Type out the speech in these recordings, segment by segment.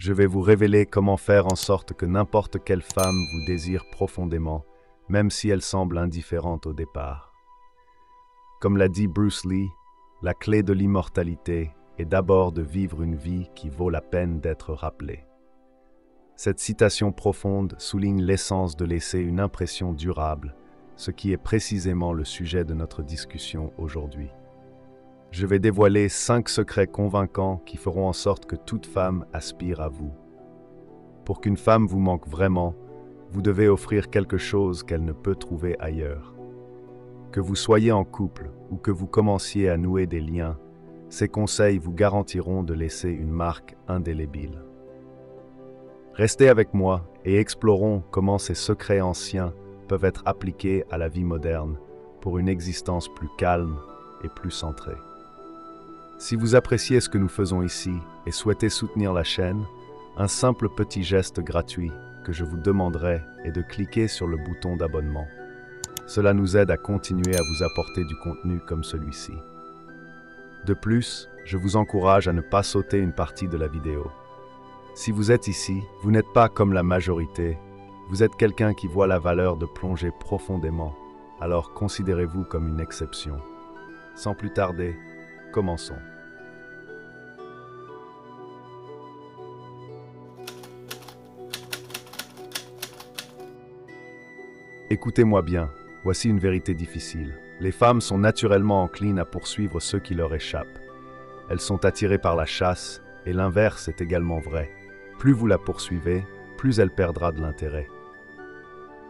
Je vais vous révéler comment faire en sorte que n'importe quelle femme vous désire profondément, même si elle semble indifférente au départ. Comme l'a dit Bruce Lee, la clé de l'immortalité est d'abord de vivre une vie qui vaut la peine d'être rappelée. Cette citation profonde souligne l'essence de laisser une impression durable, ce qui est précisément le sujet de notre discussion aujourd'hui. Je vais dévoiler 5 secrets convaincants qui feront en sorte que toute femme aspire à vous. Pour qu'une femme vous manque vraiment, vous devez offrir quelque chose qu'elle ne peut trouver ailleurs. Que vous soyez en couple ou que vous commenciez à nouer des liens, ces conseils vous garantiront de laisser une marque indélébile. Restez avec moi et explorons comment ces secrets anciens peuvent être appliqués à la vie moderne pour une existence plus calme et plus centrée. Si vous appréciez ce que nous faisons ici et souhaitez soutenir la chaîne, un simple petit geste gratuit que je vous demanderai est de cliquer sur le bouton d'abonnement. Cela nous aide à continuer à vous apporter du contenu comme celui-ci. De plus, je vous encourage à ne pas sauter une partie de la vidéo. Si vous êtes ici, vous n'êtes pas comme la majorité, vous êtes quelqu'un qui voit la valeur de plonger profondément, alors considérez-vous comme une exception. Sans plus tarder, commençons. Écoutez-moi bien, voici une vérité difficile. Les femmes sont naturellement enclines à poursuivre ceux qui leur échappent. Elles sont attirées par la chasse, et l'inverse est également vrai. Plus vous la poursuivez, plus elle perdra de l'intérêt.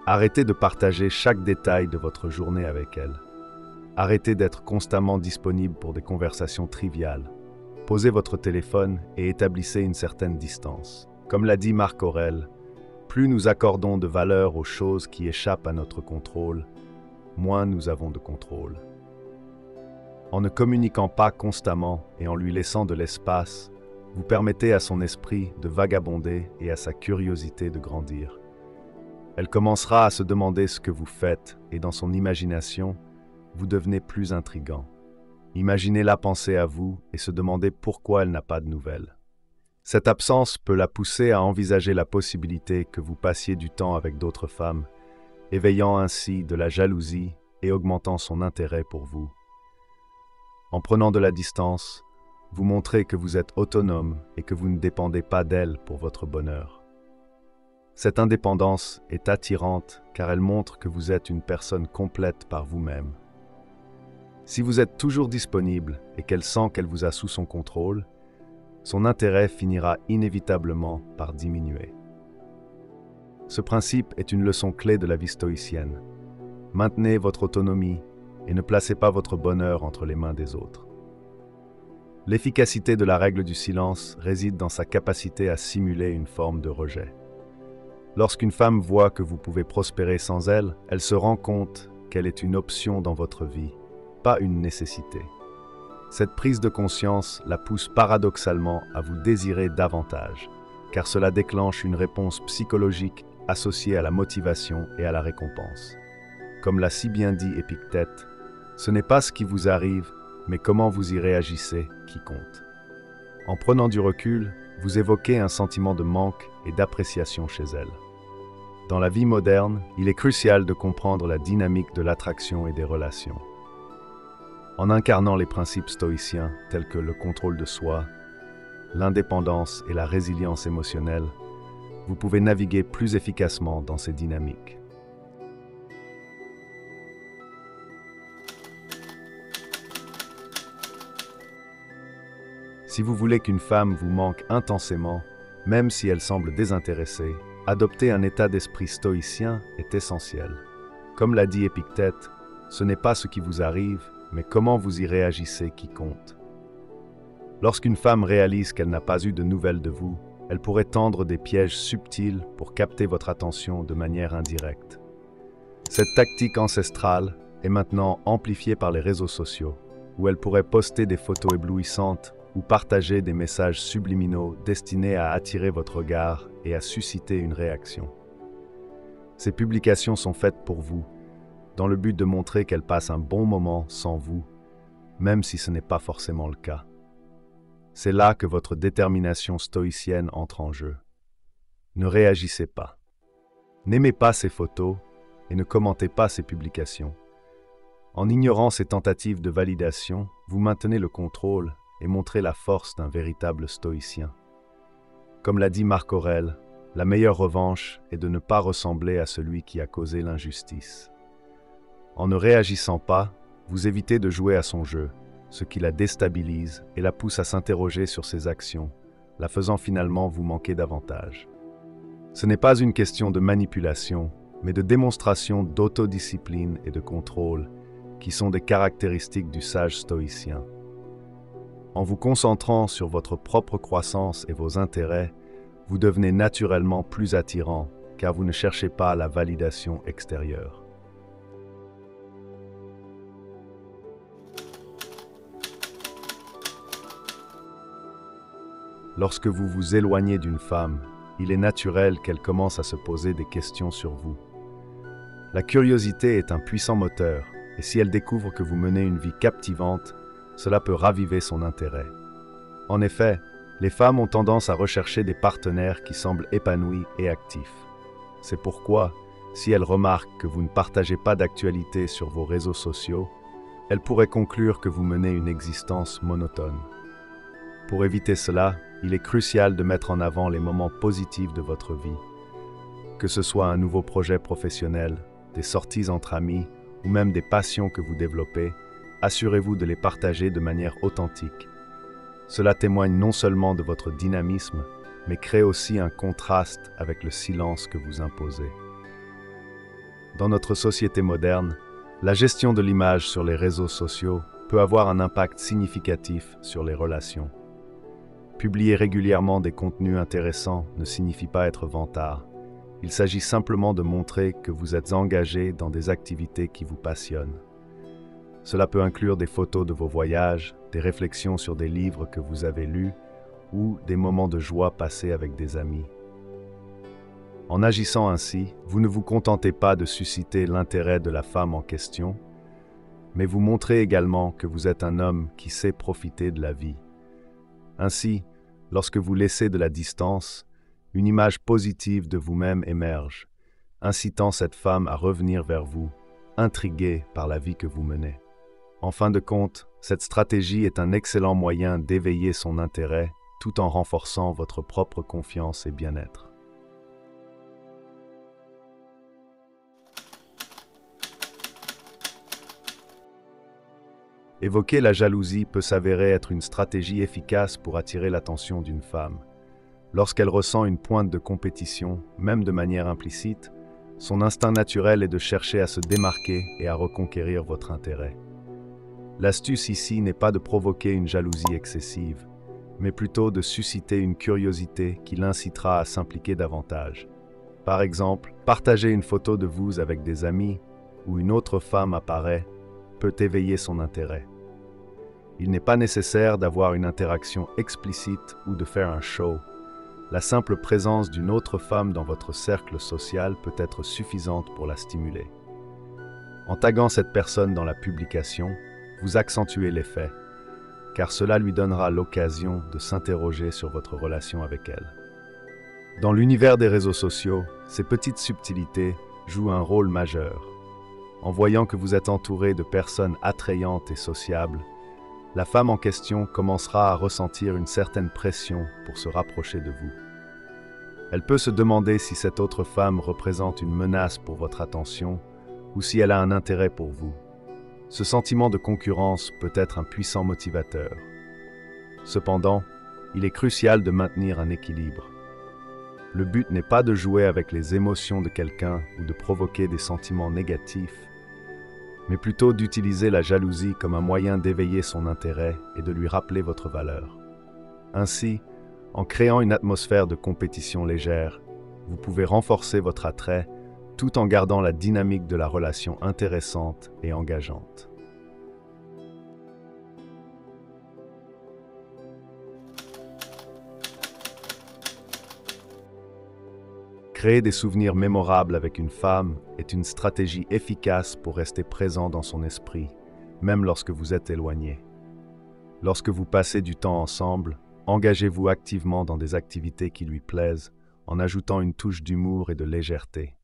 Arrêtez de partager chaque détail de votre journée avec elle. Arrêtez d'être constamment disponible pour des conversations triviales. Posez votre téléphone et établissez une certaine distance. Comme l'a dit Marc Aurèle, plus nous accordons de valeur aux choses qui échappent à notre contrôle, moins nous avons de contrôle. En ne communiquant pas constamment et en lui laissant de l'espace, vous permettez à son esprit de vagabonder et à sa curiosité de grandir. Elle commencera à se demander ce que vous faites et dans son imagination, vous devenez plus intrigant. Imaginez-la penser à vous et se demander pourquoi elle n'a pas de nouvelles. Cette absence peut la pousser à envisager la possibilité que vous passiez du temps avec d'autres femmes, éveillant ainsi de la jalousie et augmentant son intérêt pour vous. En prenant de la distance, vous montrez que vous êtes autonome et que vous ne dépendez pas d'elle pour votre bonheur. Cette indépendance est attirante car elle montre que vous êtes une personne complète par vous-même. Si vous êtes toujours disponible et qu'elle sent qu'elle vous a sous son contrôle, son intérêt finira inévitablement par diminuer. Ce principe est une leçon clé de la vie stoïcienne. Maintenez votre autonomie et ne placez pas votre bonheur entre les mains des autres. L'efficacité de la règle du silence réside dans sa capacité à simuler une forme de rejet. Lorsqu'une femme voit que vous pouvez prospérer sans elle, elle se rend compte qu'elle est une option dans votre vie, pas une nécessité. Cette prise de conscience la pousse paradoxalement à vous désirer davantage, car cela déclenche une réponse psychologique associée à la motivation et à la récompense. Comme l'a si bien dit Épictète, ce n'est pas ce qui vous arrive, mais comment vous y réagissez qui compte. En prenant du recul, vous évoquez un sentiment de manque et d'appréciation chez elle. Dans la vie moderne, il est crucial de comprendre la dynamique de l'attraction et des relations. En incarnant les principes stoïciens tels que le contrôle de soi, l'indépendance et la résilience émotionnelle, vous pouvez naviguer plus efficacement dans ces dynamiques. Si vous voulez qu'une femme vous manque intensément, même si elle semble désintéressée, adopter un état d'esprit stoïcien est essentiel. Comme l'a dit Épictète, ce n'est pas ce qui vous arrive, mais comment vous y réagissez qui compte. Lorsqu'une femme réalise qu'elle n'a pas eu de nouvelles de vous, elle pourrait tendre des pièges subtils pour capter votre attention de manière indirecte. Cette tactique ancestrale est maintenant amplifiée par les réseaux sociaux, où elle pourrait poster des photos éblouissantes ou partager des messages subliminaux destinés à attirer votre regard et à susciter une réaction. Ces publications sont faites pour vous, dans le but de montrer qu'elle passe un bon moment sans vous, même si ce n'est pas forcément le cas. C'est là que votre détermination stoïcienne entre en jeu. Ne réagissez pas. N'aimez pas ces photos et ne commentez pas ces publications. En ignorant ces tentatives de validation, vous maintenez le contrôle et montrez la force d'un véritable stoïcien. Comme l'a dit Marc Aurèle, la meilleure revanche est de ne pas ressembler à celui qui a causé l'injustice. En ne réagissant pas, vous évitez de jouer à son jeu, ce qui la déstabilise et la pousse à s'interroger sur ses actions, la faisant finalement vous manquer davantage. Ce n'est pas une question de manipulation, mais de démonstration d'autodiscipline et de contrôle, qui sont des caractéristiques du sage stoïcien. En vous concentrant sur votre propre croissance et vos intérêts, vous devenez naturellement plus attirant, car vous ne cherchez pas la validation extérieure. Lorsque vous vous éloignez d'une femme, il est naturel qu'elle commence à se poser des questions sur vous. La curiosité est un puissant moteur, et si elle découvre que vous menez une vie captivante, cela peut raviver son intérêt. En effet, les femmes ont tendance à rechercher des partenaires qui semblent épanouis et actifs. C'est pourquoi, si elles remarquent que vous ne partagez pas d'actualité sur vos réseaux sociaux, elles pourraient conclure que vous menez une existence monotone. Pour éviter cela, il est crucial de mettre en avant les moments positifs de votre vie. Que ce soit un nouveau projet professionnel, des sorties entre amis ou même des passions que vous développez, assurez-vous de les partager de manière authentique. Cela témoigne non seulement de votre dynamisme, mais crée aussi un contraste avec le silence que vous imposez. Dans notre société moderne, la gestion de l'image sur les réseaux sociaux peut avoir un impact significatif sur les relations. Publier régulièrement des contenus intéressants ne signifie pas être vantard. Il s'agit simplement de montrer que vous êtes engagé dans des activités qui vous passionnent. Cela peut inclure des photos de vos voyages, des réflexions sur des livres que vous avez lus ou des moments de joie passés avec des amis. En agissant ainsi, vous ne vous contentez pas de susciter l'intérêt de la femme en question, mais vous montrez également que vous êtes un homme qui sait profiter de la vie. Ainsi, lorsque vous laissez de la distance, une image positive de vous-même émerge, incitant cette femme à revenir vers vous, intriguée par la vie que vous menez. En fin de compte, cette stratégie est un excellent moyen d'éveiller son intérêt tout en renforçant votre propre confiance et bien-être. Évoquer la jalousie peut s'avérer être une stratégie efficace pour attirer l'attention d'une femme. Lorsqu'elle ressent une pointe de compétition, même de manière implicite, son instinct naturel est de chercher à se démarquer et à reconquérir votre intérêt. L'astuce ici n'est pas de provoquer une jalousie excessive, mais plutôt de susciter une curiosité qui l'incitera à s'impliquer davantage. Par exemple, partager une photo de vous avec des amis où une autre femme apparaît peut éveiller son intérêt. Il n'est pas nécessaire d'avoir une interaction explicite ou de faire un show. La simple présence d'une autre femme dans votre cercle social peut être suffisante pour la stimuler. En taguant cette personne dans la publication, vous accentuez l'effet, car cela lui donnera l'occasion de s'interroger sur votre relation avec elle. Dans l'univers des réseaux sociaux, ces petites subtilités jouent un rôle majeur. En voyant que vous êtes entouré de personnes attrayantes et sociables, la femme en question commencera à ressentir une certaine pression pour se rapprocher de vous. Elle peut se demander si cette autre femme représente une menace pour votre attention ou si elle a un intérêt pour vous. Ce sentiment de concurrence peut être un puissant motivateur. Cependant, il est crucial de maintenir un équilibre. Le but n'est pas de jouer avec les émotions de quelqu'un ou de provoquer des sentiments négatifs, mais plutôt d'utiliser la jalousie comme un moyen d'éveiller son intérêt et de lui rappeler votre valeur. Ainsi, en créant une atmosphère de compétition légère, vous pouvez renforcer votre attrait tout en gardant la dynamique de la relation intéressante et engageante. Créer des souvenirs mémorables avec une femme est une stratégie efficace pour rester présent dans son esprit, même lorsque vous êtes éloigné. Lorsque vous passez du temps ensemble, engagez-vous activement dans des activités qui lui plaisent, en ajoutant une touche d'humour et de légèreté.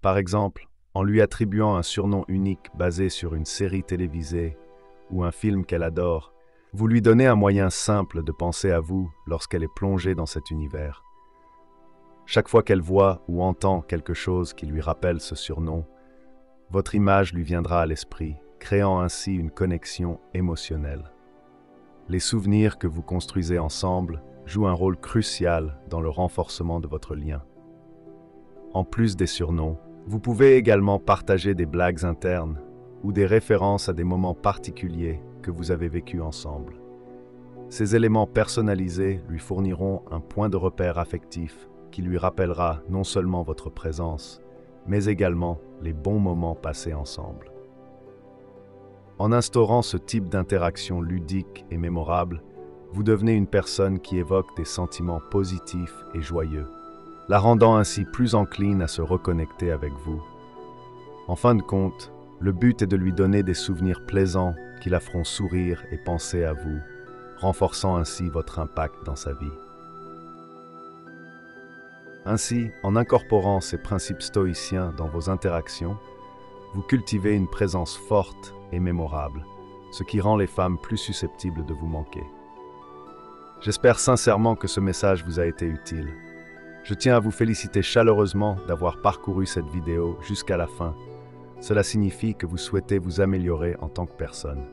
Par exemple, en lui attribuant un surnom unique basé sur une série télévisée ou un film qu'elle adore, vous lui donnez un moyen simple de penser à vous lorsqu'elle est plongée dans cet univers. Chaque fois qu'elle voit ou entend quelque chose qui lui rappelle ce surnom, votre image lui viendra à l'esprit, créant ainsi une connexion émotionnelle. Les souvenirs que vous construisez ensemble jouent un rôle crucial dans le renforcement de votre lien. En plus des surnoms, vous pouvez également partager des blagues internes ou des références à des moments particuliers que vous avez vécus ensemble. Ces éléments personnalisés lui fourniront un point de repère affectif qui lui rappellera non seulement votre présence, mais également les bons moments passés ensemble. En instaurant ce type d'interaction ludique et mémorable, vous devenez une personne qui évoque des sentiments positifs et joyeux, la rendant ainsi plus encline à se reconnecter avec vous. En fin de compte, le but est de lui donner des souvenirs plaisants qui la feront sourire et penser à vous, renforçant ainsi votre impact dans sa vie. Ainsi, en incorporant ces principes stoïciens dans vos interactions, vous cultivez une présence forte et mémorable, ce qui rend les femmes plus susceptibles de vous manquer. J'espère sincèrement que ce message vous a été utile. Je tiens à vous féliciter chaleureusement d'avoir parcouru cette vidéo jusqu'à la fin. Cela signifie que vous souhaitez vous améliorer en tant que personne.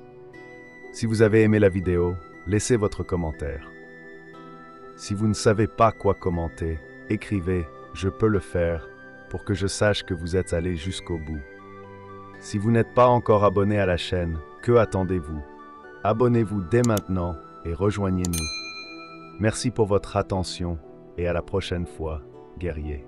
Si vous avez aimé la vidéo, laissez votre commentaire. Si vous ne savez pas quoi commenter, écrivez « Je peux le faire » pour que je sache que vous êtes allé jusqu'au bout. Si vous n'êtes pas encore abonné à la chaîne, que attendez-vous? Abonnez-vous dès maintenant et rejoignez-nous. Merci pour votre attention et à la prochaine fois, guerriers.